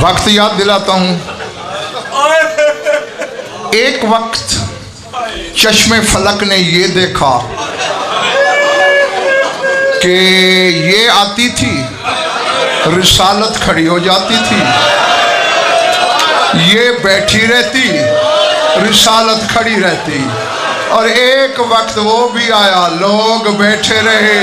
وقت یاد دلاتا ہوں، ایک وقت چشم فلک نے یہ دیکھا کہ یہ آتی تھی، رسالت کھڑی ہو جاتی تھی، یہ بیٹھی رہتی، رسالت کھڑی رہتی، اور ایک وقت وہ بھی آیا، لوگ بیٹھے رہے۔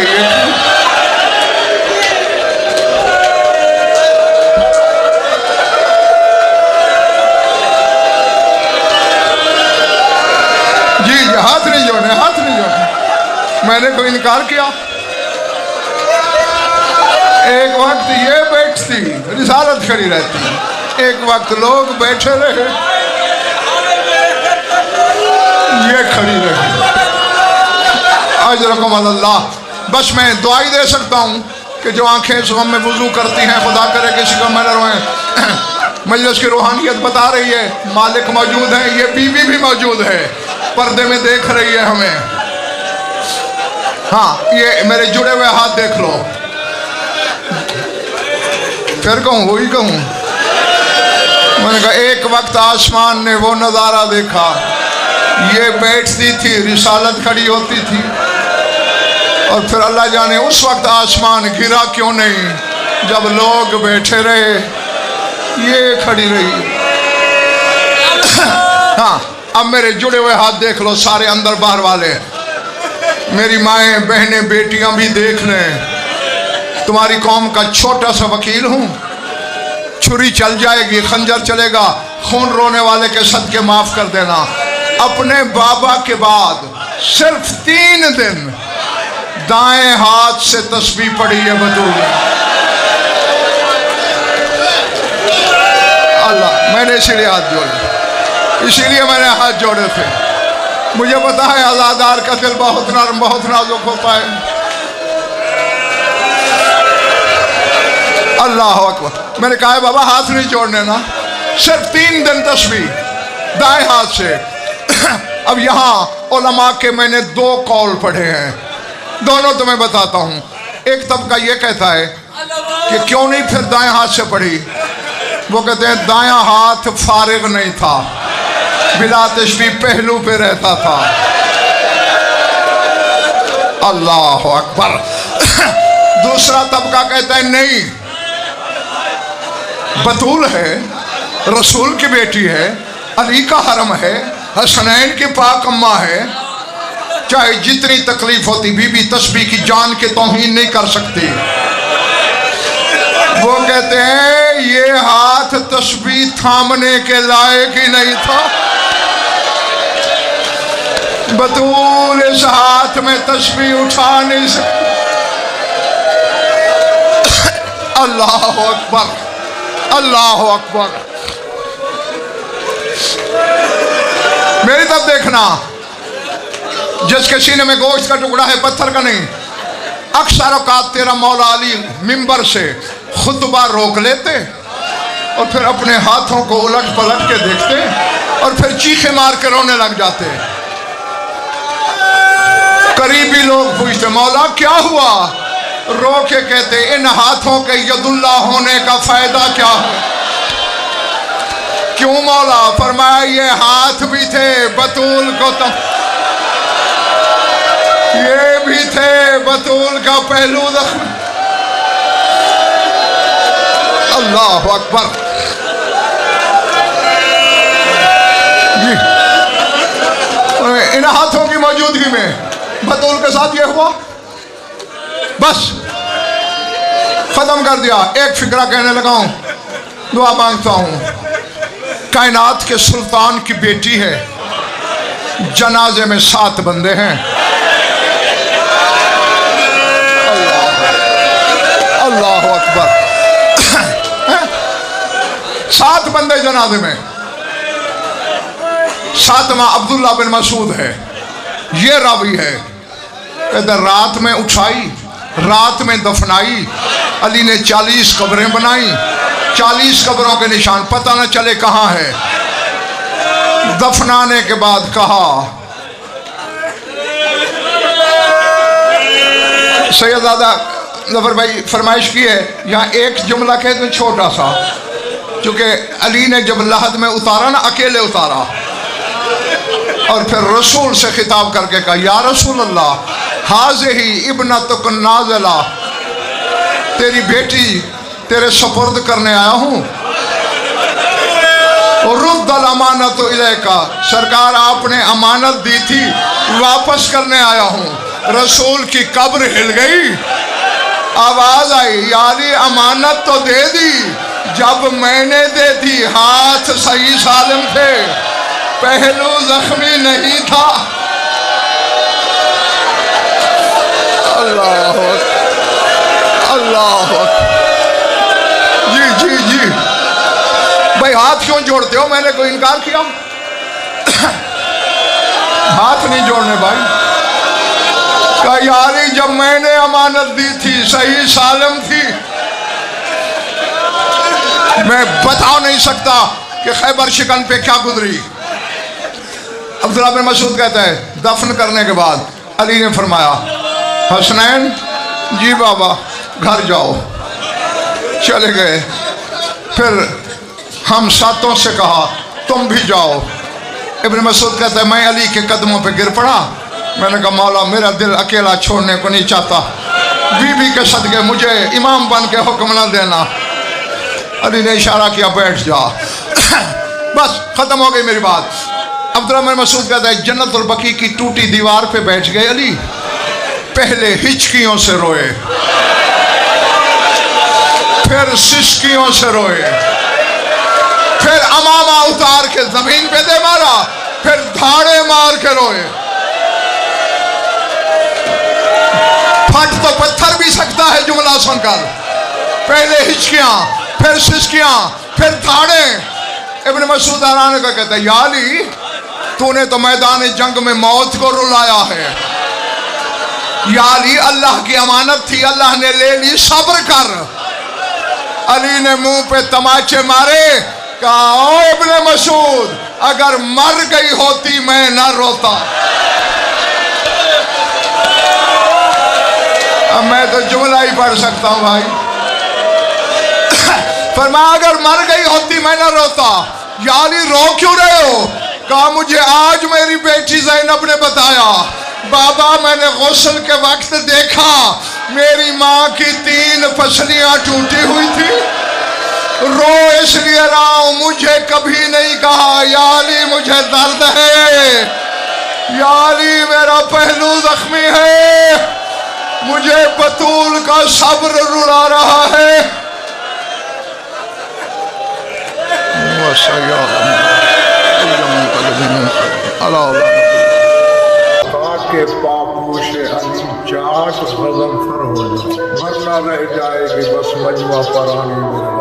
جی ہاتھ نہیں جوڑنے، ہاتھ نہیں جوڑنے، میں نے کوئی انکار کیا؟ ایک وقت یہ بیٹھتی، رسالت کھڑی رہتی، ایک وقت لوگ بیٹھے رہے، یہ کھڑی رہی۔ اجرکم اللہ۔ بس میں دعائی دے سکتا ہوں کہ جو آنکھیں اس غم میں وضو کرتی ہیں، خدا کرے کسی کا میں نہ روئیں۔ مجلس کی روحانیت بتا رہی ہے مالک موجود ہے، یہ بیوی بھی موجود ہے، پردے میں دیکھ رہی ہے ہمیں۔ ہاں یہ میرے جڑے ہوئے ہاتھ دیکھ لو، پھر کہوں وہی کہوں۔ میں نے کہا ایک وقت آسمان نے وہ نظارہ دیکھا، یہ بیٹھتی تھی، رسالت کھڑی ہوتی تھی، اور پھر اللہ جانے اس وقت آسمان گرا کیوں نہیں جب لوگ بیٹھے رہے، یہ کھڑی رہی۔ ہاں اب میرے جڑے ہوئے ہاتھ دیکھ لو سارے اندر باہر والے، میری مائیں بہنیں بیٹیاں بھی دیکھ لیں۔ تمہاری قوم کا چھوٹا سا وکیل ہوں، چھری چل جائے گی، خنجر چلے گا، خون رونے والے کے صدقے معاف کر دینا۔ اپنے بابا کے بعد صرف 3 دن دائیں ہاتھ سے تسبیح پڑھی ہے بطول۔ اللہ، میں نے اسی لیے ہاتھ جوڑے، اسی لیے میں نے ہاتھ جوڑے تھے۔ مجھے پتا ہے آزادار کا دل بہت نرم، بہت نازک ہوتا ہے۔ اللہ اکبر۔ میں نے کہا ہے بابا ہاتھ نہیں جوڑنے نا، صرف 3 دن تسبیح دائیں ہاتھ سے۔ اب یہاں علماء کے میں نے 2 قول پڑھے ہیں، دونوں تمہیں بتاتا ہوں۔ ایک طبقہ یہ کہتا ہے کہ کیوں نہیں پھر دائیں ہاتھ سے پڑھی؟ وہ کہتے ہیں دائیں ہاتھ فارغ نہیں تھا، بلا تشبیہ پہلو پہ رہتا تھا۔ اللہ اکبر۔ دوسرا طبقہ کہتا ہے نہیں، بطول ہے، رسول کی بیٹی ہے، علی کا حرم ہے، حسنین کی پاک اماں ہے، چاہے جتنی تکلیف ہوتی بی بی تسبیح کی جان کے توہین نہیں کر سکتی۔ وہ کہتے ہیں یہ ہاتھ تسبیح تھامنے کے لائق ہی نہیں تھا، بطول اس ہاتھ میں تسبیح اٹھا نہیں سکتی۔ اللہ اکبر، اللہ اکبر۔ میری طرف دیکھنا، جس کے سینے میں گوشت کا ٹکڑا ہے پتھر کا نہیں۔ اکثر اوقات تیرا مولا علی ممبر سے خطبہ روک لیتے اور پھر اپنے ہاتھوں کو الٹ پلٹ کے دیکھتے اور پھر چیخے مار کے رونے لگ جاتے۔ قریبی لوگ پوچھتے مولا کیا ہوا؟ رو کے کہتے ان ہاتھوں کے ید اللہ ہونے کا فائدہ کیا ہے؟ کیوں مولا؟ فرمایا یہ ہاتھ بھی تھے بطول کو یہ بھی تھے بطول کا پہلو زخم۔ اللہ اکبر۔ جی ان ہاتھوں کی موجودگی میں بطول کے ساتھ یہ ہوا، بس ختم کر دیا۔ ایک فکرہ کہنے لگا ہوں، دعا مانگتا ہوں۔ کائنات کے سلطان کی بیٹی ہے، جنازے میں 7 بندے ہیں۔ اللہ اکبر۔ 7 بندے جنازے میں، 7واں عبداللہ بن مسعود ہے۔ یہ راوی ہے، کہتا رات میں اٹھائی، رات میں دفنائی، علی نے 40 قبریں بنائی، 40 قبروں کے نشان پتہ نہ چلے کہاں ہے۔ دفنانے کے بعد کہا سیدزادہ ظفر بھائی فرمائش کی ہے، یہاں ایک جملہ کہتے ہیں چھوٹا سا، چونکہ علی نے جب لحد میں اتارا نا، اکیلے اتارا، اور پھر رسول سے خطاب کر کے کہا یا رسول اللہ حاضہ ابنتک نازلہ، تیری بیٹی تیرے سپرد کرنے آیا ہوں، رد الامانت الیک، سرکار آپ نے امانت دی تھی واپس کرنے آیا ہوں۔ رسول کی قبر ہل گئی، آواز آئی یا علی امانت تو دے دی، جب میں نے دے دی ہاتھ صحیح سالم تھے، پہلو زخمی نہیں تھا۔ اللہ اللہ، جی جی جی بھائی ہاتھ کیوں جوڑتے ہو؟ میں نے کوئی انکار کیا؟ ہاتھ نہیں جوڑنے بھائی، کہا یاری جب میں نے امانت دی تھی صحیح سالم تھی۔ میں بتا نہیں سکتا کہ خیبر شکن پہ کیا گزری۔ عبداللہ بن مسعود کہتا ہے دفن کرنے کے بعد علی نے فرمایا حسنین جی بابا گھر جاؤ، چلے گئے۔ پھر ہم ساتوں سے کہا تم بھی جاؤ۔ ابن مسعود کہتا ہے میں علی کے قدموں پہ گر پڑا، میں نے کہا مولا میرا دل اکیلا چھوڑنے کو نہیں چاہتا، بی بی کے صدقے مجھے امام بن کے حکم نہ دینا۔ علی نے اشارہ کیا بیٹھ جا، بس ختم ہو گئی میری بات۔ عبداللہ بن مسعود کہتا ہے جنت البقیع کی ٹوٹی دیوار پہ بیٹھ گئے علی، پہلے ہچکیوں سے روئے، پھر سسکیوں سے روئے، پھر امامہ اتار کے زمین پہ دے مارا، پھر دھاڑے مار کے روئے۔ پھٹ تو پتھر بھی سکتا ہے جملہ سن کر، پہلے ہچکیاں پھر سسکیاں پھر دھاڑے۔ ابن مسعود حیران کا کہتا ہے یا علی تو نے تو میدان جنگ میں موت کو رلایا ہے، یا علی اللہ کی امانت تھی اللہ نے لے لی، صبر کر۔ علی نے منہ پہ تماچے مارے، کہا او ابن مسعود اگر مر گئی ہوتی میں نہ روتا۔ اب میں تو جملہ ہی پڑھ سکتا ہوں بھائی۔ فرمایا اگر مر گئی ہوتی میں نہ روتا۔ یا علی رو کیوں رہے ہو؟ کہا مجھے آج میری بیٹی زینب نے بتایا بابا میں نے غسل کے وقت دیکھا میری ماں کی 3 پسلیاں ٹوٹی ہوئی تھی، رو اس لیے رہا ہوں، مجھے کبھی نہیں کہا یا علی مجھے درد ہے، یا علی میرا پہلو زخمی ہے، مجھے بطول کا صبر رلا رہا ہے۔ کے پاپوش علی چاٹ غضب فر ہو جائے، ورنہ رہ جائے کہ بس مجمع پرانی میرا